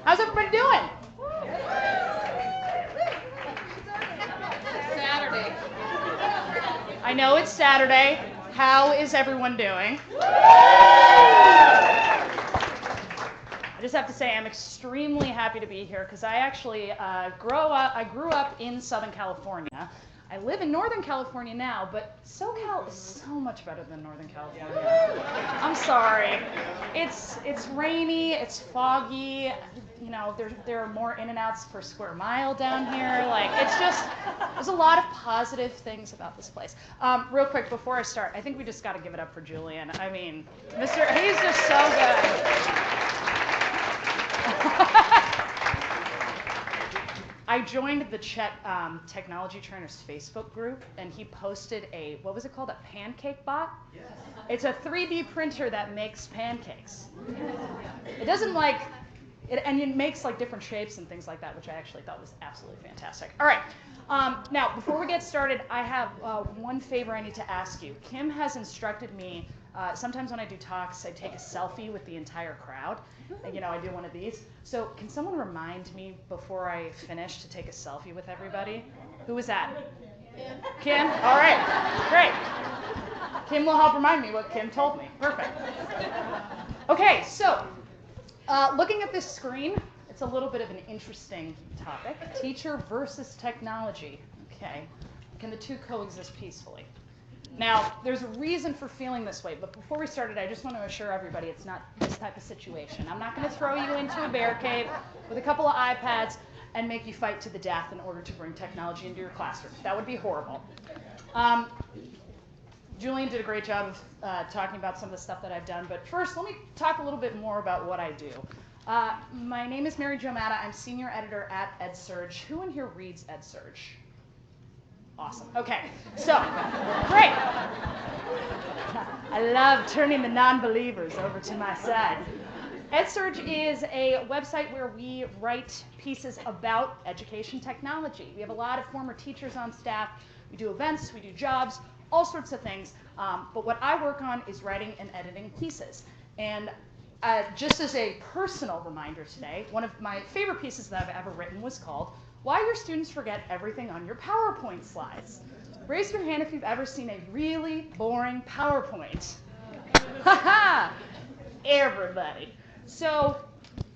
How's everybody doing? Saturday. I know it's Saturday. How is everyone doing? I just have to say I'm extremely happy to be here because I actually grew up in Southern California. I live in Northern California now, but SoCal is so much better than Northern California. I'm sorry. It's rainy, it's foggy, you know, there are more in and outs per square mile down here. Like, it's just, there's a lot of positive things about this place. Real quick, before I start, I think we just got to give it up for Julian. I mean, he's just so good. I joined the ChET Technology Trainers Facebook group, and he posted a, what was it called, a Pancake Bot? Yes. It's a 3D printer that makes pancakes. It doesn't like, and it makes like different shapes and things like that, which I actually thought was absolutely fantastic. All right, now before we get started, I have one favor I need to ask you. Kim has instructed me, sometimes when I do talks, I take a selfie with the entire crowd. And, you know, I do one of these. So can someone remind me before I finish to take a selfie with everybody? Who was that? Kim? All right, great. Kim will help remind me what Kim told me. Perfect. Okay, so looking at this screen, it's a little bit of an interesting topic. Teacher versus technology. Okay, can the two coexist peacefully? Now, there's a reason for feeling this way, but before we started, I just want to assure everybody it's not this type of situation. I'm not going to throw you into a bear cave with a couple of iPads and make you fight to the death in order to bring technology into your classroom. That would be horrible. Julian did a great job of talking about some of the stuff that I've done, but first, let me talk a little bit more about what I do. My name is Mary Jo Madda. I'm senior editor at EdSurge. Who in here reads EdSurge? Awesome. Okay, so, great. I love turning the non-believers over to my side. EdSurge is a website where we write pieces about education technology. We have a lot of former teachers on staff. We do events, we do jobs, all sorts of things. But what I work on is writing and editing pieces. And just as a personal reminder today, one of my favorite pieces that I've ever written was called Why Your Students Forget Everything on Your PowerPoint Slides. Raise your hand if you've ever seen a really boring PowerPoint. Haha! Everybody. So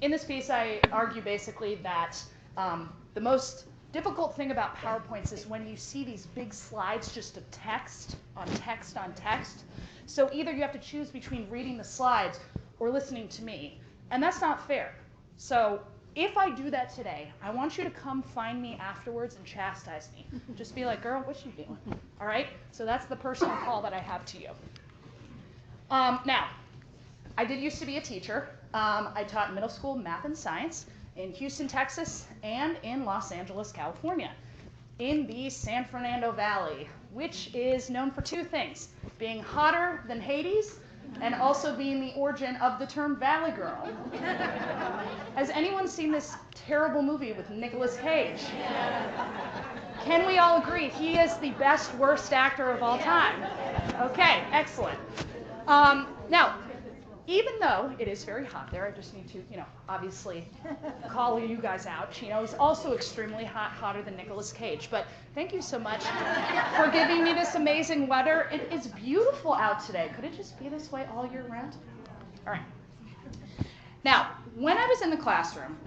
in this piece, I argue basically that the most difficult thing about PowerPoints is when you see these big slides just of text on text on text. So either you have to choose between reading the slides or listening to me, and that's not fair. So if I do that today, I want you to come find me afterwards and chastise me. Just be like, girl, what you doing? All right? So that's the personal call that I have to you. Now, I did used to be a teacher. I taught middle school math and science in Houston, Texas, and in Los Angeles, California, in the San Fernando Valley, which is known for two things, being hotter than Hades and also being the origin of the term Valley Girl. Has anyone seen this terrible movie with Nicolas Cage? Can we all agree he is the best, worst actor of all time? Okay, excellent. Now, even though it is very hot there, I just need to, you know, obviously call you guys out. Chino is also extremely hot, hotter than Nicolas Cage. But thank you so much for giving me this amazing weather. It is beautiful out today. Could it just be this way all year round? All right. Now, when I was in the classroom,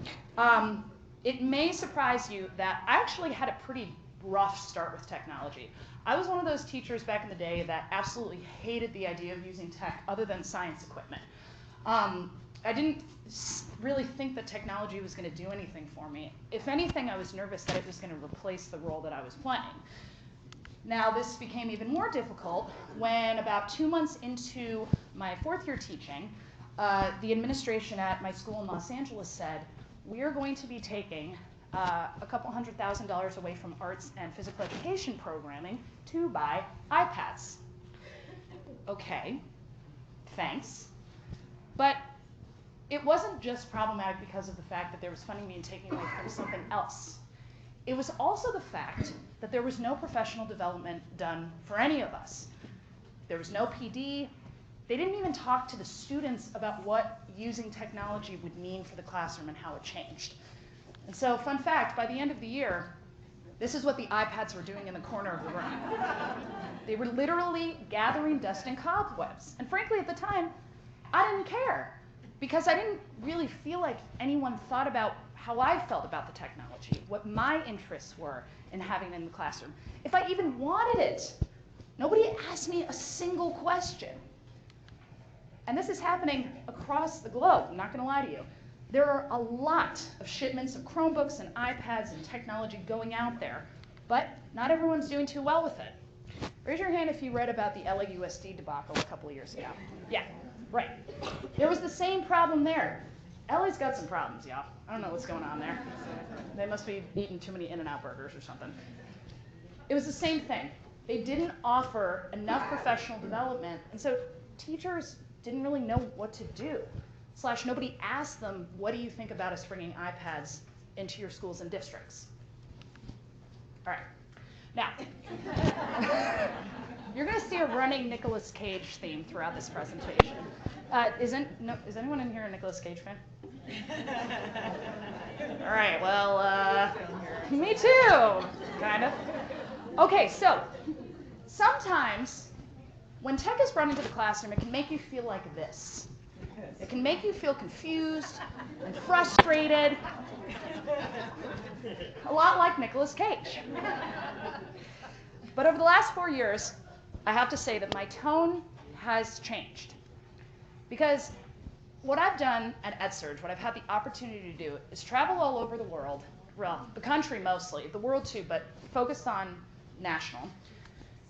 it may surprise you that I actually had a pretty rough start with technology. I was one of those teachers back in the day that absolutely hated the idea of using tech other than science equipment. I didn't really think that technology was going to do anything for me. If anything, I was nervous that it was going to replace the role that I was playing. Now, this became even more difficult when about 2 months into my fourth year teaching, the administration at my school in Los Angeles said, we are going to be taking a couple $100,000 away from arts and physical education programming to buy iPads. Okay, thanks. But it wasn't just problematic because of the fact that there was funding being taken away from something else. It was also the fact that there was no professional development done for any of us. There was no PD. They didn't even talk to the students about what using technology would mean for the classroom and how it changed. And so, fun fact, by the end of the year, this is what the iPads were doing in the corner of the room. They were literally gathering dust and cobwebs. And frankly, at the time, I didn't care, because I didn't really feel like anyone thought about how I felt about the technology, what my interests were in having it in the classroom. If I even wanted it, nobody asked me a single question. And this is happening across the globe, I'm not gonna lie to you. There are a lot of shipments of Chromebooks and iPads and technology going out there, but not everyone's doing too well with it. Raise your hand if you read about the CVUSD debacle a couple of years ago. Yeah, right. There was the same problem there. LA's got some problems, y'all. I don't know what's going on there. They must be eating too many In-N-Out burgers or something. It was the same thing. They didn't offer enough professional development, and so teachers didn't really know what to do. / nobody asked them, what do you think about us bringing iPads into your schools and districts? All right. Now, you're going to see a running Nicolas Cage theme throughout this presentation. Is anyone in here a Nicolas Cage fan? All right, well, me too, kind of. Okay, so sometimes when tech is brought into the classroom, it can make you feel like this. It can make you feel confused and frustrated, a lot like Nicolas Cage. But over the last 4 years, I have to say that my tone has changed. Because what I've done at EdSurge, what I've had the opportunity to do, is travel all over the world, well, the country mostly, the world too, but focused on national,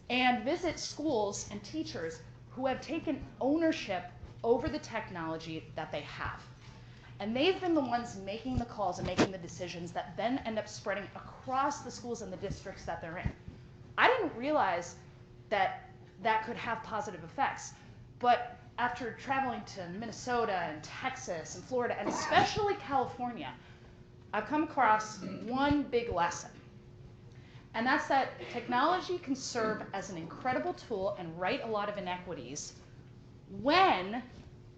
and visit schools and teachers who have taken ownership over the technology that they have. And they've been the ones making the calls and making the decisions that then end up spreading across the schools and the districts that they're in. I didn't realize that that could have positive effects, but after traveling to Minnesota and Texas and Florida, and especially California, I've come across one big lesson. And that's that technology can serve as an incredible tool and right a lot of inequities when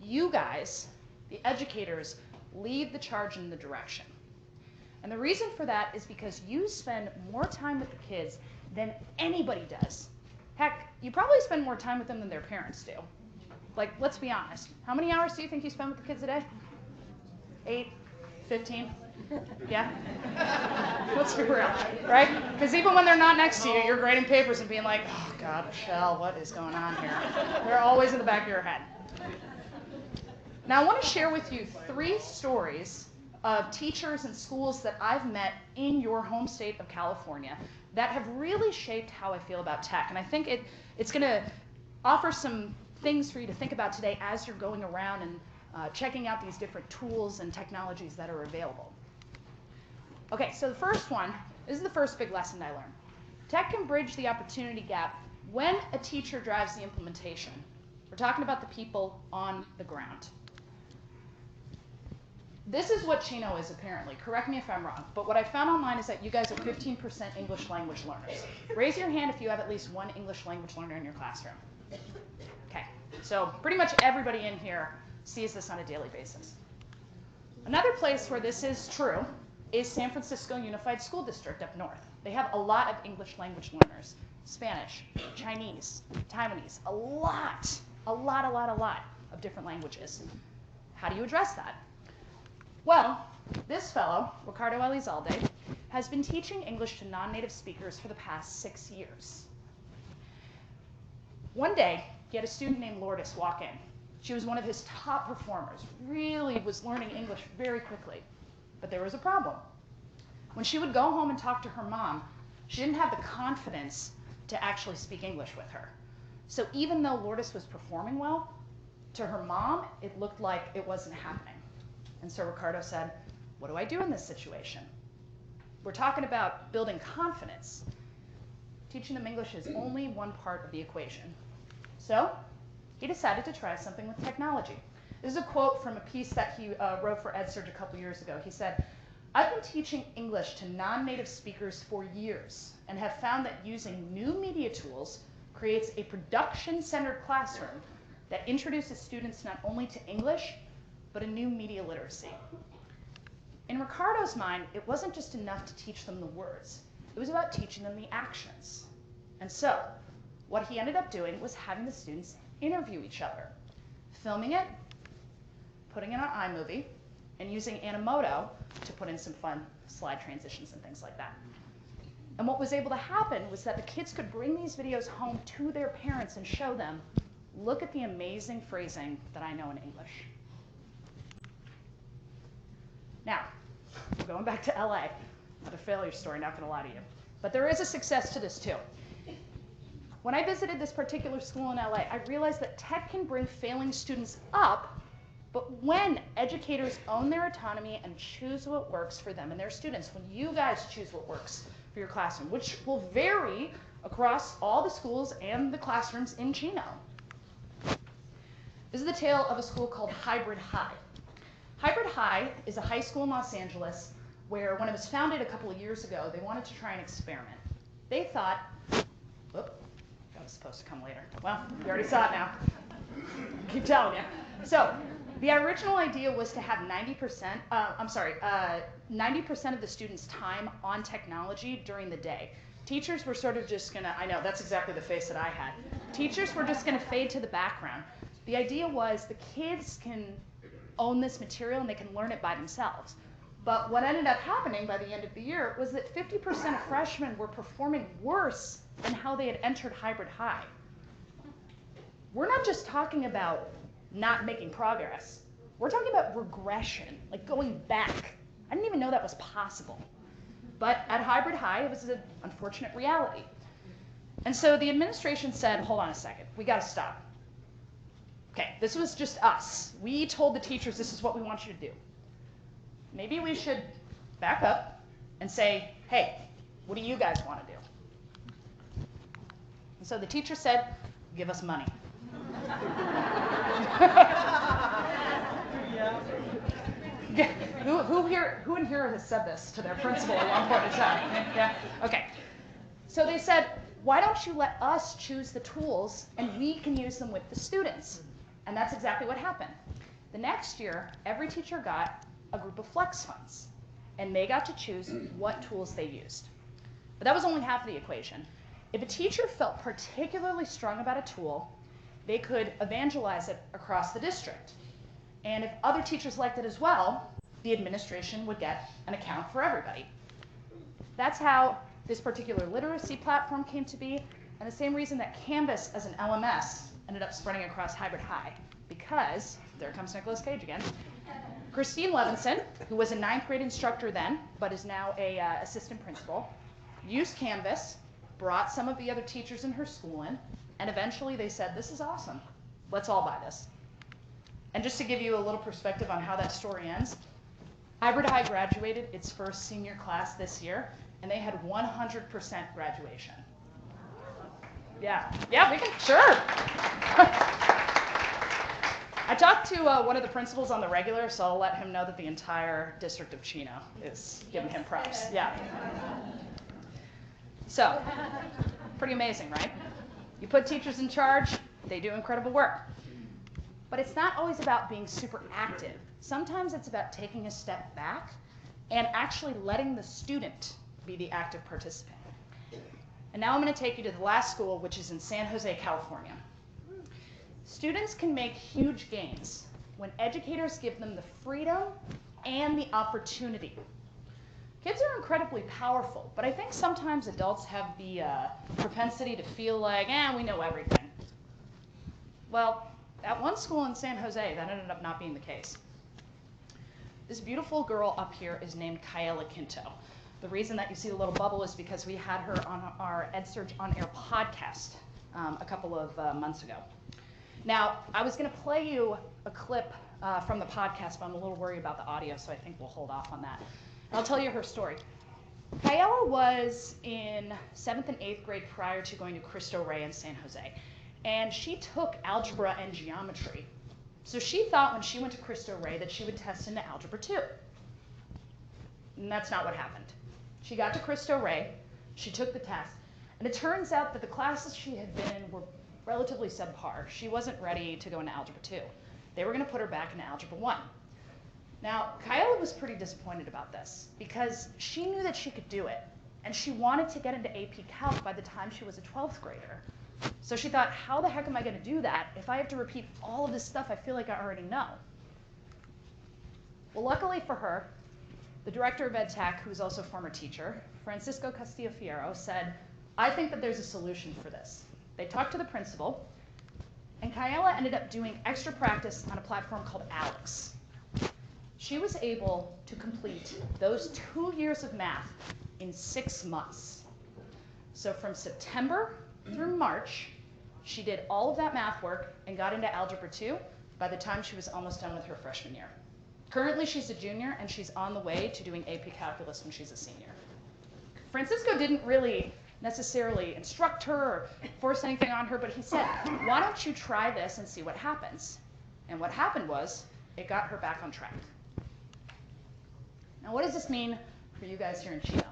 you guys, the educators, lead the charge in the direction. And the reason for that is because you spend more time with the kids than anybody does. Heck, you probably spend more time with them than their parents do. Like, let's be honest. How many hours do you think you spend with the kids a day? 8? 15? Yeah? Let's be real, right? Because even when they're not next to you, you're grading papers and being like, oh God, Michelle, what is going on here? They're always in the back of your head. Now, I want to share with you 3 stories of teachers and schools that I've met in your home state of California that have really shaped how I feel about tech. And I think it's going to offer some things for you to think about today as you're going around and checking out these different tools and technologies that are available. Okay, so the first one, this is the first big lesson I learned. Tech can bridge the opportunity gap when a teacher drives the implementation. We're talking about the people on the ground. This is what Chino is apparently. Correct me if I'm wrong, but what I found online is that you guys are 15% English language learners. Raise your hand if you have at least one English language learner in your classroom. Okay, so pretty much everybody in here sees this on a daily basis. Another place where this is true is San Francisco Unified School District up north. They have a lot of English language learners. Spanish, Chinese, Taiwanese, a lot of different languages. How do you address that? Well, this fellow, Ricardo Elizalde, has been teaching English to non-native speakers for the past 6 years. One day, he had a student named Lourdes walk in. She was one of his top performers, really was learning English very quickly. But there was a problem. When she would go home and talk to her mom, she didn't have the confidence to actually speak English with her. So even though Lourdes was performing well, to her mom, it looked like it wasn't happening. And so Ricardo said, what do I do in this situation? We're talking about building confidence. Teaching them English is only one part of the equation. So he decided to try something with technology. This is a quote from a piece that he wrote for EdSurge a couple years ago. He said, I've been teaching English to non-native speakers for years and have found that using new media tools creates a production-centered classroom that introduces students not only to English, but a new media literacy. In Ricardo's mind, it wasn't just enough to teach them the words. It was about teaching them the actions. And so, what he ended up doing was having the students interview each other, filming it, putting it on iMovie, and using Animoto to put in some fun slide transitions and things like that. And what was able to happen was that the kids could bring these videos home to their parents and show them, look at the amazing phrasing that I know in English. Now, we're going back to LA. Another failure story, not gonna lie to you. But there is a success to this too. When I visited this particular school in LA, I realized that tech can bring failing students up, but when educators own their autonomy and choose what works for them and their students, when you guys choose what works for your classroom, which will vary across all the schools and the classrooms in Chino. This is the tale of a school called Hybrid High. Hybrid High is a high school in Los Angeles where, when it was founded a couple of years ago, they wanted to try an experiment. They thought, whoop, that was supposed to come later. Well, you already saw it now. Keep telling you. So, the original idea was to have 90% of the students' time on technology during the day. Teachers were sort of just gonna, I know, that's exactly the face that I had. Teachers were just gonna fade to the background. The idea was the kids can own this material and they can learn it by themselves. But what ended up happening by the end of the year was that 50% of freshmen were performing worse than how they had entered Hybrid High. We're not just talking about not making progress. We're talking about regression, like going back. I didn't even know that was possible. But at Hybrid High, it was an unfortunate reality. And so the administration said, hold on a second, we gotta stop. Okay, this was just us. We told the teachers this is what we want you to do. Maybe we should back up and say, hey, what do you guys want to do? And so the teacher said, give us money. Yeah. Who in here has said this to their principal at one point in time? Yeah. Okay. So they said, why don't you let us choose the tools and we can use them with the students? And that's exactly what happened. The next year, every teacher got a group of flex funds, and they got to choose what tools they used. But that was only half of the equation. If a teacher felt particularly strong about a tool, they could evangelize it across the district. And if other teachers liked it as well, the administration would get an account for everybody. That's how this particular literacy platform came to be, and the same reason that Canvas as an LMS ended up spreading across Hybrid High, because, there comes Nicolas Cage again, Christine Levinson, who was a 9th grade instructor then, but is now a assistant principal, used Canvas, brought some of the other teachers in her school in, and eventually they said, this is awesome, let's all buy this. And just to give you a little perspective on how that story ends, Hybrid High graduated its first senior class this year, and they had 100% graduation. Yeah, we can, sure. I talked to one of the principals on the regular, so I'll let him know that the entire district of Chino is giving him props. Yeah. So, pretty amazing, right? You put teachers in charge, they do incredible work. But it's not always about being super active. Sometimes it's about taking a step back and actually letting the student be the active participant. And now I'm going to take you to the last school, which is in San Jose, California. Students can make huge gains when educators give them the freedom and the opportunity. Kids are incredibly powerful, but I think sometimes adults have the propensity to feel like, we know everything. Well, at one school in San Jose, that ended up not being the case. This beautiful girl up here is named Kaela Quinto. The reason that you see the little bubble is because we had her on our EdSurge On Air podcast a couple of months ago. Now, I was going to play you a clip from the podcast, but I'm a little worried about the audio, so I think we'll hold off on that. And I'll tell you her story. Kaela was in 7th and 8th grade prior to going to Cristo Rey in San Jose, and she took algebra and geometry. So she thought when she went to Cristo Rey that she would test into Algebra 2. And that's not what happened. She got to Cristo Rey, she took the test, and it turns out that the classes she had been in were relatively subpar. She wasn't ready to go into Algebra 2. They were going to put her back into Algebra 1. Now, Kyla was pretty disappointed about this because she knew that she could do it, and she wanted to get into AP Calc by the time she was a 12th grader. So she thought, how the heck am I going to do that if I have to repeat all of this stuff I feel like I already know? Well, luckily for her, the director of EdTech, who is also a former teacher, Francisco Castillo-Fierro, said, I think that there's a solution for this. They talked to the principal, and Kyla ended up doing extra practice on a platform called Alex. She was able to complete those 2 years of math in 6 months. So from September through March, she did all of that math work and got into Algebra 2 by the time she was almost done with her freshman year. Currently, she's a junior, and she's on the way to doing AP Calculus when she's a senior. Francisco didn't really necessarily instruct her or force anything on her, but he said, why don't you try this and see what happens? And what happened was, it got her back on track. Now, what does this mean for you guys here in Chino?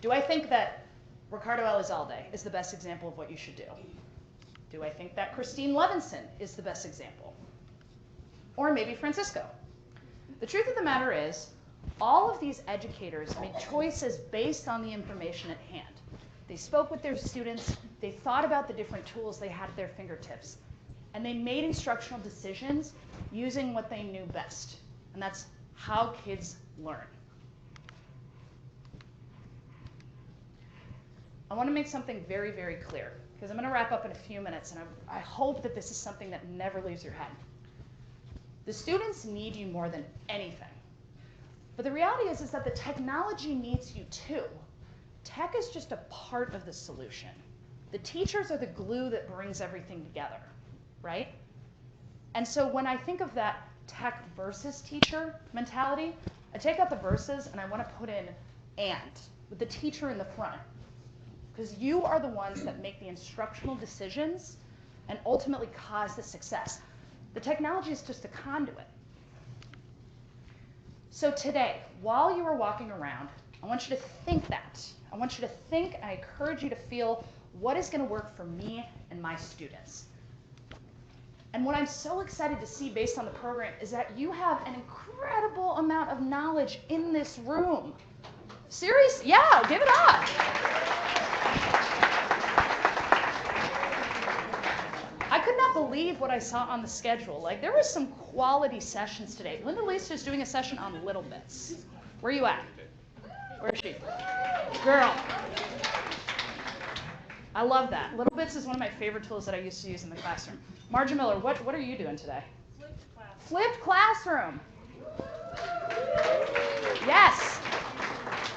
Do I think that Ricardo Elizalde is the best example of what you should do? Do I think that Christine Levinson is the best example? Or maybe Francisco? The truth of the matter is, all of these educators made choices based on the information at hand. They spoke with their students, they thought about the different tools they had at their fingertips, and they made instructional decisions using what they knew best. And that's how kids learn. I want to make something very, very clear, because I'm going to wrap up in a few minutes, and I hope that this is something that never leaves your head. The students need you more than anything. But the reality is that the technology needs you too. Tech is just a part of the solution. The teachers are the glue that brings everything together, right? And so when I think of that tech versus teacher mentality, I take out the versus and I want to put in and, with the teacher in the front. Because you are the ones that make the instructional decisions and ultimately cause the success. The technology is just a conduit. So today, while you are walking around, I want you to think that. I want you to think, and I encourage you to feel, what is going to work for me and my students? And what I'm so excited to see based on the program is that you have an incredible amount of knowledge in this room. Seriously? Yeah, give it up. I could not believe what I saw on the schedule. Like, there were some quality sessions today. Linda Lisa is doing a session on Little Bits. Where are you at? Where is she? Girl. I love that. Little Bits is one of my favorite tools that I used to use in the classroom. Marja Miller, what are you doing today? Flipped classroom. Yes.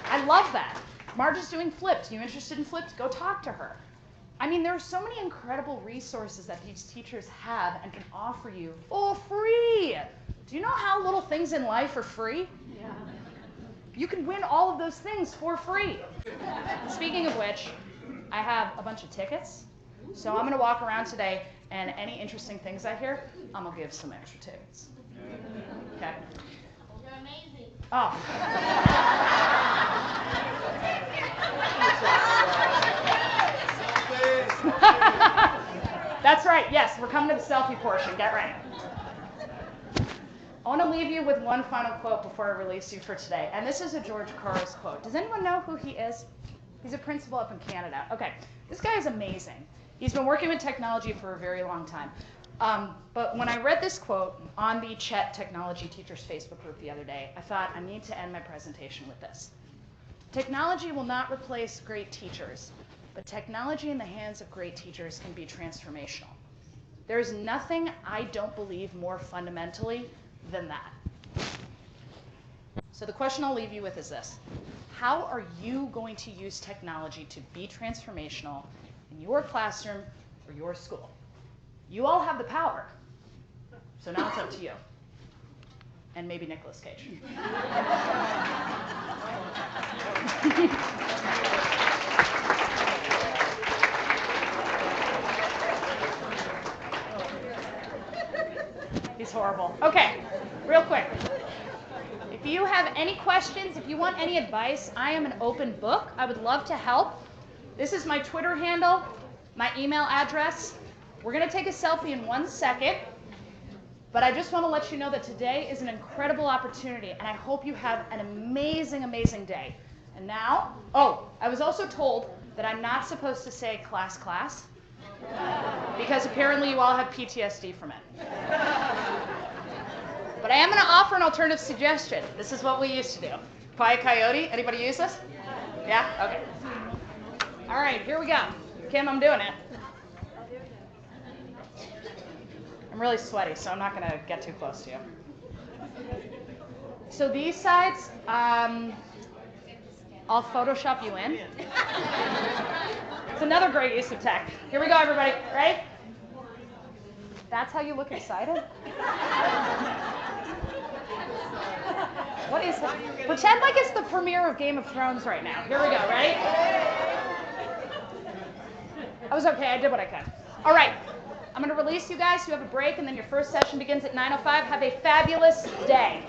I love that. Marja's doing flipped. You interested in flipped? Go talk to her. I mean, there are so many incredible resources that these teachers have and can offer you for free. Do you know how little things in life are free? Yeah. You can win all of those things for free. Speaking of which, I have a bunch of tickets. So I'm going to walk around today, and any interesting things I hear, I'm going to give some extra tickets. Okay? You're amazing. Oh. That's right. Yes, we're coming to the selfie portion. Get ready. I want to leave you with one final quote before I release you for today. And this is a George Couros quote. Does anyone know who he is? He's a principal up in Canada. Okay, this guy is amazing. He's been working with technology for a very long time. But when I read this quote on the ChET Technology Teachers Facebook group the other day, I thought I need to end my presentation with this. Technology will not replace great teachers, but technology in the hands of great teachers can be transformational. There is nothing I don't believe more fundamentally than that. So the question I'll leave you with is this. How are you going to use technology to be transformational in your classroom or your school? You all have the power. So now it's up to you. And maybe Nicolas Cage. He's horrible. Okay, real quick. If you have any questions, if you want any advice, I am an open book. I would love to help. This is my Twitter handle, my email address. We're going to take a selfie in 1 second. But I just want to let you know that today is an incredible opportunity, and I hope you have an amazing, amazing day. And now, oh, I was also told that I'm not supposed to say class, class, because apparently you all have PTSD from it. But I am going to offer an alternative suggestion. This is what we used to do. Quiet Coyote, anybody use this? Yeah? Okay. All right, here we go. Kim, I'm doing it. I'm really sweaty, so I'm not going to get too close to you. So these sides, I'll Photoshop you in. It's another great use of tech. Here we go, everybody. Ready? That's how you look excited? What is that? Pretend like it's the premiere of Game of Thrones right now. Here we go. Ready? I was okay. I did what I could. All right. I'm going to release you guys. You have a break, and then your first session begins at 9:05. Have a fabulous day.